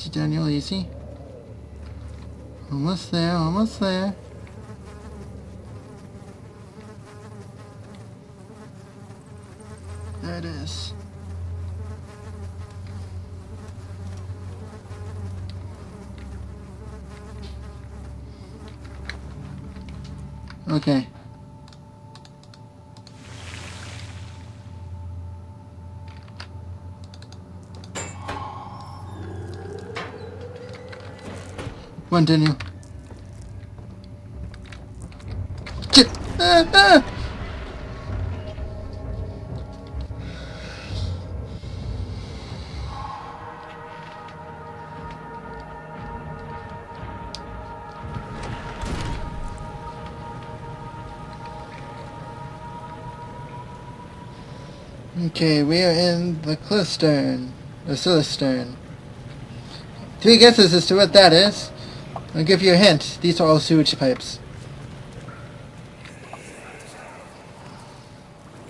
Easy, Daniel, easy. Almost there, almost there. There it is. Okay. Come on, Daniel. Shit! Ah, ah! Okay, we are in the Clystern, or Silistern. 3 guesses as to what that is. I'll give you a hint. These are all sewage pipes.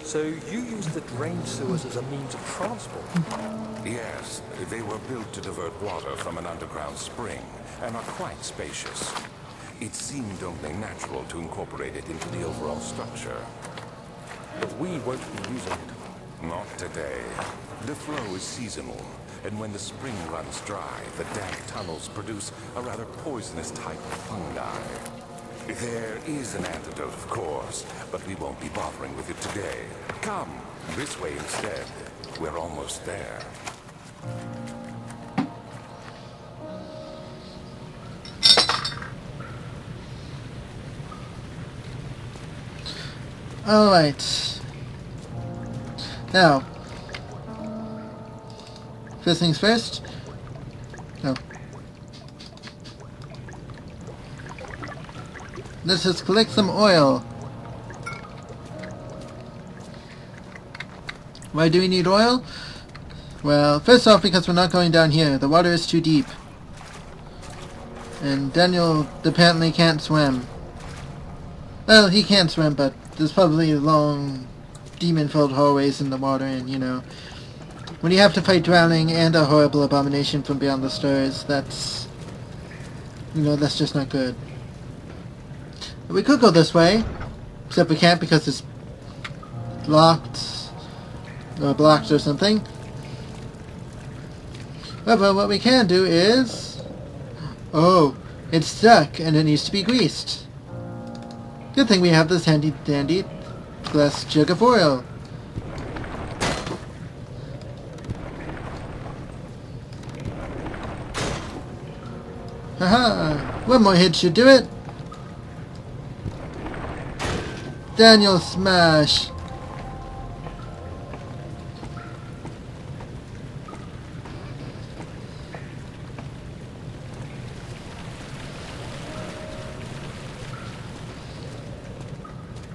So you use the drain sewers as a means of transport? Yes, they were built to divert water from an underground spring and are quite spacious. It seemed only natural to incorporate it into the overall structure. But we won't be using it. Not today. The flow is seasonal, and when the spring runs dry, the damp tunnels produce a rather poisonous type of fungi. There is an antidote, of course, but we won't be bothering with it today. Come, this way instead. We're almost there. Alright. Now, first things first. No. Let's just collect some oil. Why do we need oil? Well, first off, because we're not going down here. The water is too deep. And Daniel apparently can't swim. Well, he can swim, but there's probably long, demon-filled hallways in the water, and, you know, when you have to fight drowning and a horrible abomination from beyond the stars, that's, you know, that's just not good. But we could go this way, except we can't because it's locked, or blocked or something. But what we can do is... Oh, it's stuck, and it needs to be greased. Good thing we have this handy-dandy glass jug of oil. Haha! One more hit should do it! Daniel smash!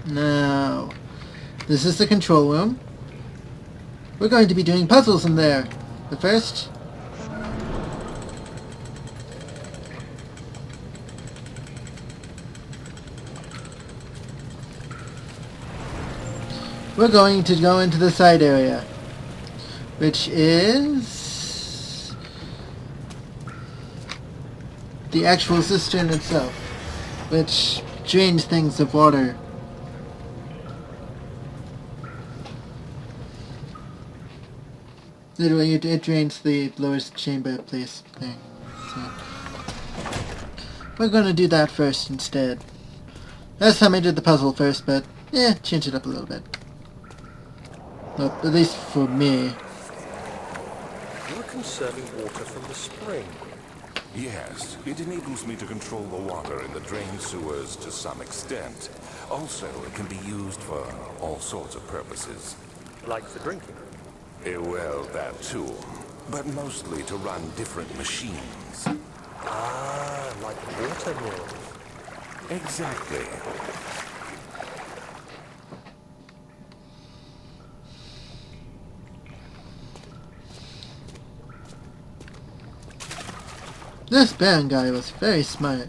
Now, this is the control room. We're going to be doing puzzles in there. But first... we're going to go into the side area, which is the actual cistern itself, which drains things of water. Literally, it drains the lowest chamber place thing. So we're going to do that first instead. Last time I did the puzzle first, but change it up a little bit. Well, at least for me. You're conserving water from the spring. Yes, it enables me to control the water in the drain sewers to some extent. Also, it can be used for all sorts of purposes. Like for drinking. Well, that too. But mostly to run different machines. Ah, like water mills. Exactly. This Baron guy was very smart.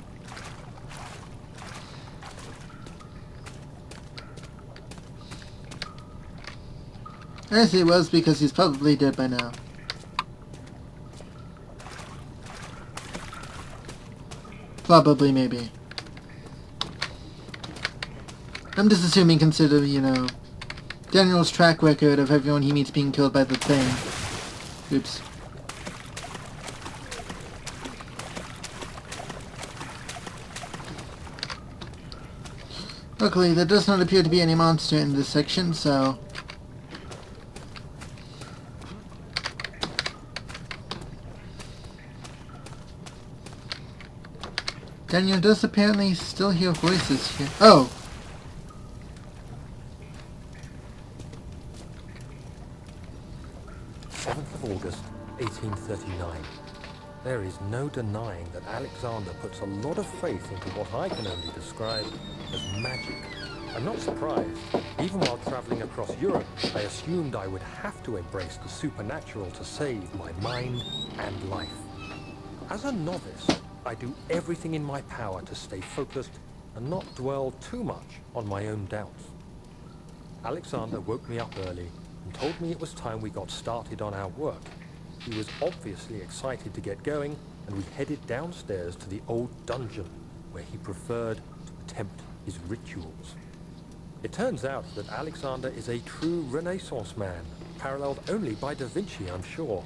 As he was, because he's probably dead by now. Probably, maybe. I'm just assuming, consider, you know, Daniel's track record of everyone he meets being killed by the thing. Oops. Luckily, there does not appear to be any monster in this section, so... Daniel does apparently still hear voices here. Oh! 7th of August, 1839. There is no denying that Alexander puts a lot of faith into what I can only describe as magic. I'm not surprised. Even while traveling across Europe, I assumed I would have to embrace the supernatural to save my mind and life. As a novice, I do everything in my power to stay focused and not dwell too much on my own doubts. Alexander woke me up early and told me it was time we got started on our work. He was obviously excited to get going, and we headed downstairs to the old dungeon, where he preferred to attempt his rituals. It turns out that Alexander is a true Renaissance man, paralleled only by Da Vinci, I'm sure.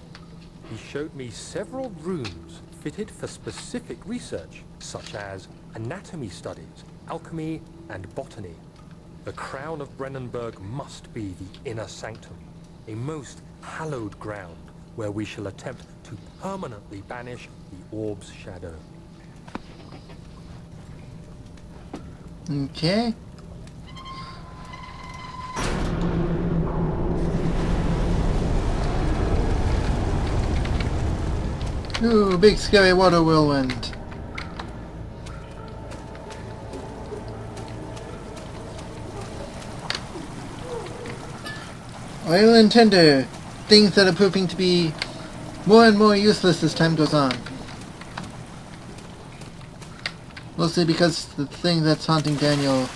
He showed me several rooms fitted for specific research, such as anatomy studies, alchemy, and botany. The crown of Brennenburg must be the inner sanctum, a most hallowed ground where we shall attempt to permanently banish the orb's shadow. Okay. Ooh, big scary water whirlwind. Oil and tinder. Things that are proving to be more and more useless as time goes on. Mostly because the thing that's haunting Daniel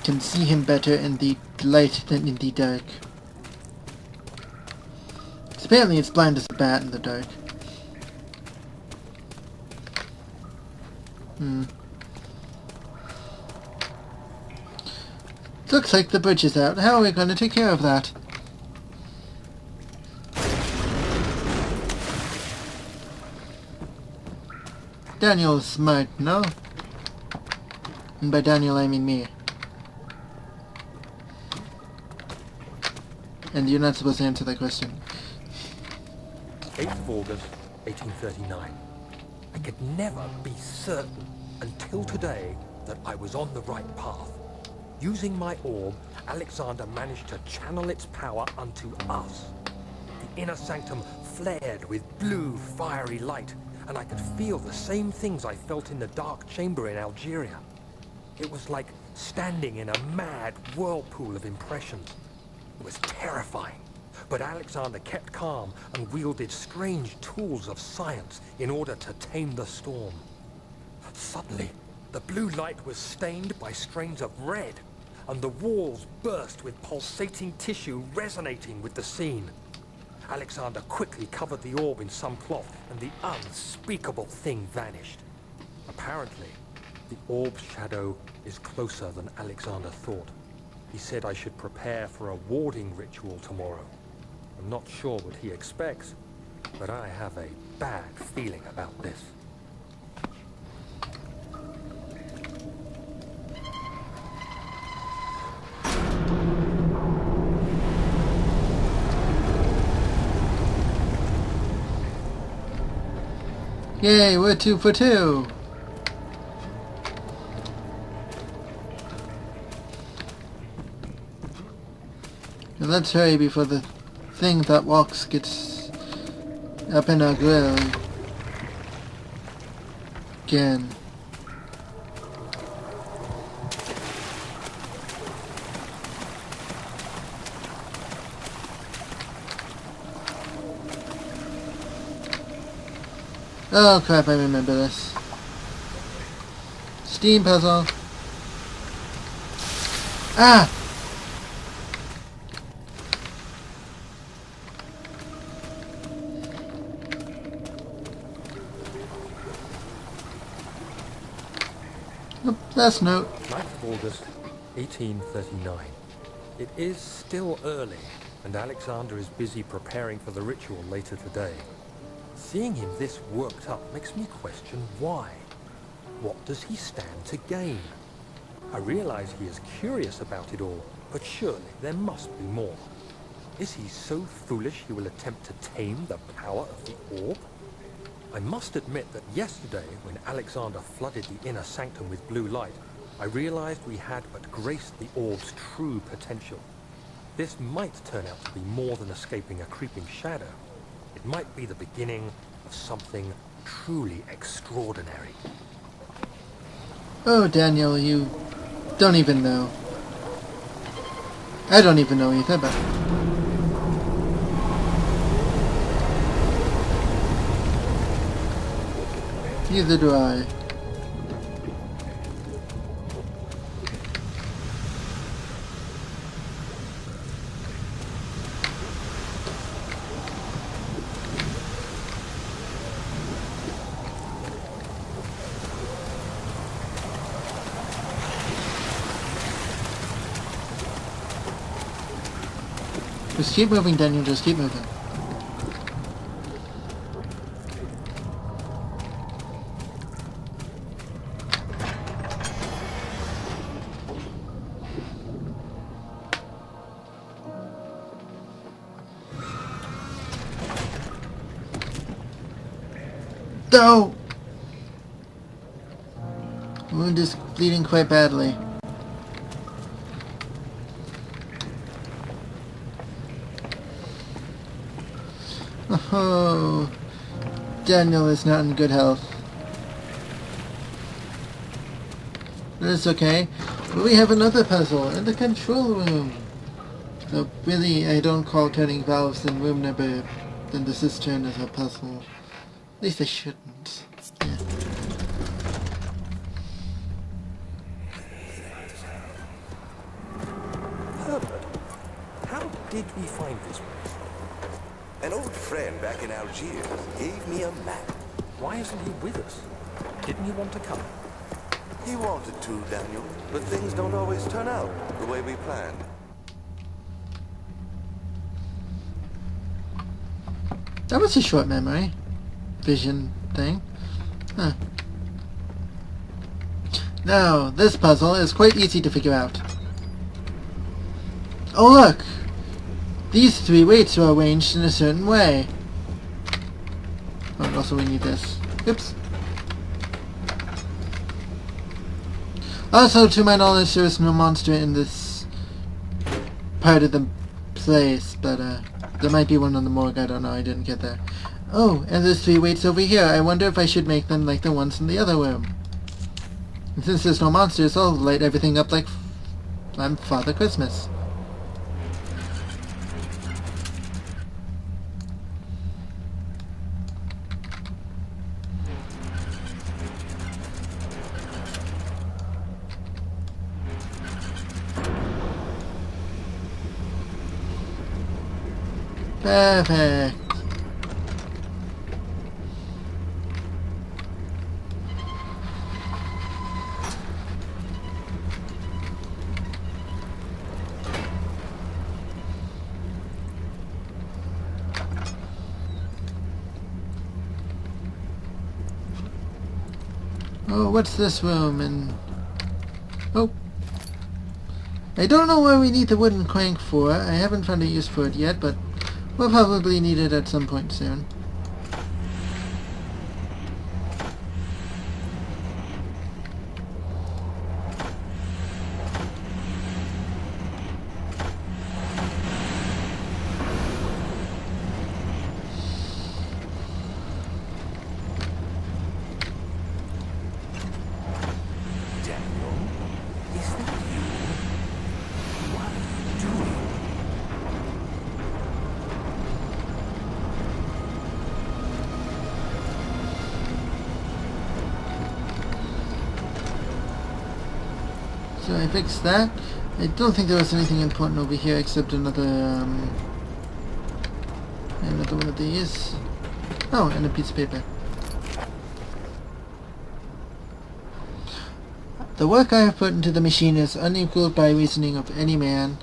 can see him better in the light than in the dark. Apparently it's blind as a bat in the dark. Looks like the bridge is out. How are we going to take care of that? Daniel is smart, no? And by Daniel I mean me. And you're not supposed to answer that question. 8th of August, 1839. I could never be certain until today that I was on the right path. Using my orb, Alexander managed to channel its power unto us. The inner sanctum flared with blue, fiery light, and I could feel the same things I felt in the dark chamber in Algeria. It was like standing in a mad whirlpool of impressions. It was terrifying, but Alexander kept calm and wielded strange tools of science in order to tame the storm. Suddenly, the blue light was stained by strains of red, and the walls burst with pulsating tissue resonating with the scene. Alexander quickly covered the orb in some cloth, and the unspeakable thing vanished. Apparently, the orb's shadow is closer than Alexander thought. He said I should prepare for a warding ritual tomorrow. I'm not sure what he expects, but I have a bad feeling about this. Yay, we're 2 for 2! Now let's hurry before the thing that walks gets up in our grill again. Oh crap, I remember this. Steam puzzle. Ah! Last note. 9th of August, 1839. It is still early, and Alexander is busy preparing for the ritual later today. Seeing him this worked up makes me question why. What does he stand to gain? I realize he is curious about it all, but surely there must be more. Is he so foolish he will attempt to tame the power of the orb? I must admit that yesterday, when Alexander flooded the inner sanctum with blue light, I realized we had but graced the orb's true potential. This might turn out to be more than escaping a creeping shadow. It might be the beginning of something truly extraordinary. Oh, Daniel, you don't even know. I don't even know either, but... neither do I. Just keep moving, Daniel, just keep moving. No! The wound is bleeding quite badly. Oh, Daniel is not in good health. But it's okay. But we have another puzzle in the control room. So really, I don't call turning valves in room number in the cistern as a puzzle. At least I shouldn't. Yeah. Herbert, how did we find this place? An old friend back in Algiers gave me a map. Why isn't he with us? Didn't he want to come? He wanted to, Daniel, but things don't always turn out the way we planned. That was a short memory. Vision thing. Huh. Now, this puzzle is quite easy to figure out. Oh look! These three weights are arranged in a certain way. Oh, and also we need this. Oops. Also, to my knowledge, there is no monster in this part of the place, but there might be one on the morgue, I don't know, I didn't get there. Oh, and there's three weights over here. I wonder if I should make them like the ones in the other room. And since there's no monsters, I'll light everything up like I'm Father Christmas. Perfect. Oh, what's this room? And oh, I don't know where we need the wooden crank for. I haven't found a use for it yet, but we'll probably need it at some point soon. So I fixed that. I don't think there was anything important over here except another one of these. Oh, and a piece of paper. The work I have put into the machine is unequaled by reasoning of any man.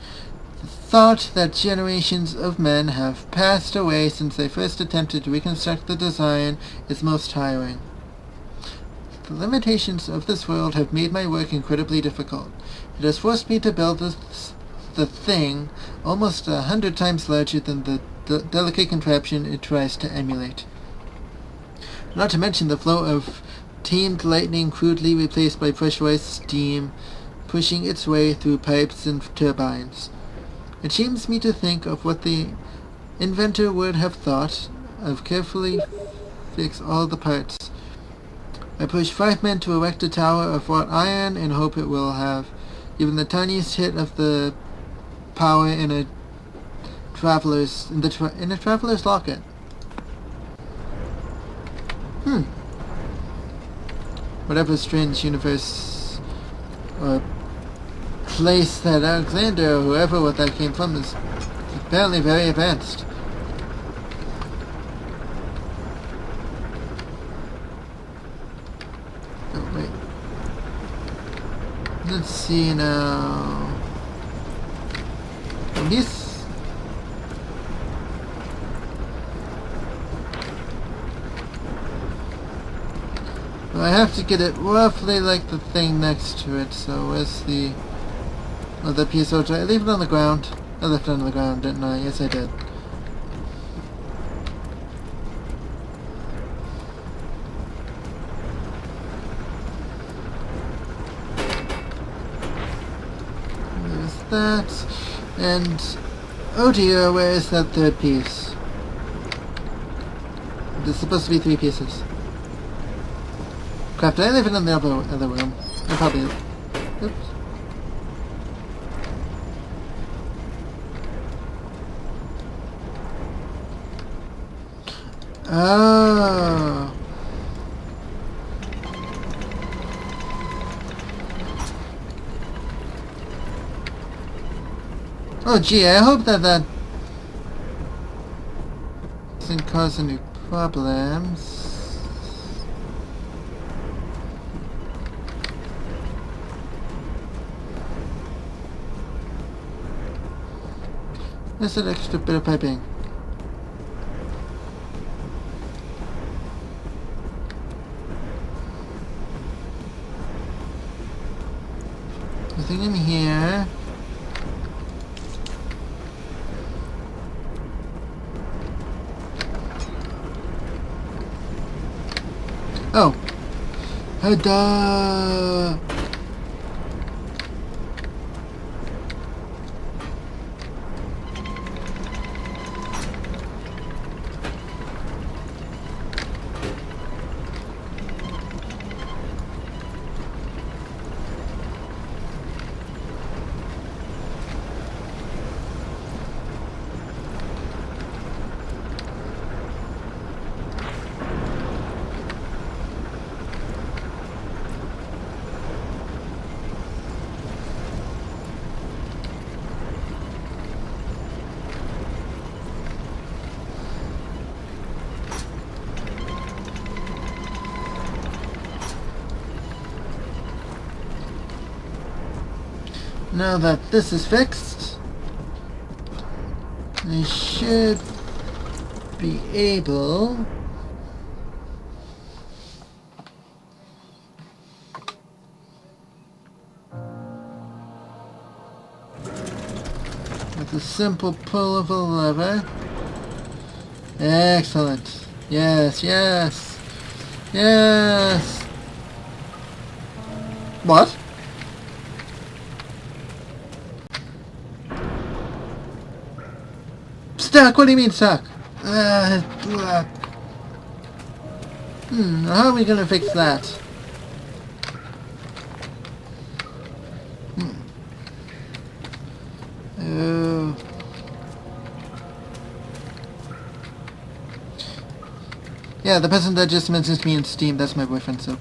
The thought that generations of men have passed away since they first attempted to reconstruct the design is most tiring. The limitations of this world have made my work incredibly difficult. It has forced me to build the thing almost 100 times larger than the delicate contraption it tries to emulate. Not to mention the flow of tamed lightning crudely replaced by pressurized steam pushing its way through pipes and turbines. It shames me to think of what the inventor would have thought of carefully fix all the parts. I push 5 men to erect a tower of wrought iron and hope it will have even the tiniest hit of the power in a traveler's locket. Whatever strange universe or place that Alexander or whoever what that came from is apparently very advanced. Oh wait. Let's see now. This. Well, I have to get it roughly like the thing next to it, so where's the other piece? I leave it on the ground. I left it on the ground, didn't I? Yes, I did. There's that. And, oh dear, where is that third piece? There's supposed to be 3 pieces. Crap, did I leave it in the other room? I probably... Oops. Oh. Oh gee, I hope that doesn't cause any problems. There's an extra bit of piping. Nothing in here. Oh. Hada! Now that this is fixed, I should be able with a simple pull of a lever. Excellent. Yes, yes, yes. What? Stuck? What do you mean stuck? How are we gonna fix that? Oh. Yeah, the person that just messaged me in Steam, that's my boyfriend, so...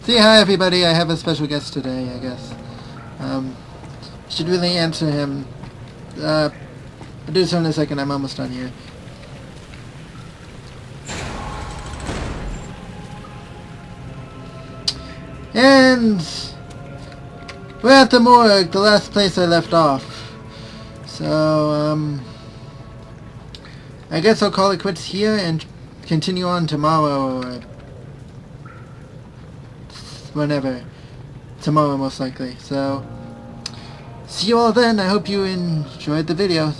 Say hi everybody, I have a special guest today, I guess. Should really answer him. I'll do so in a second, I'm almost done here. And We're at the morgue, the last place I left off. So, I guess I'll call it quits here and continue on tomorrow or whenever. Tomorrow most likely. So, see you all then. I hope you enjoyed the video.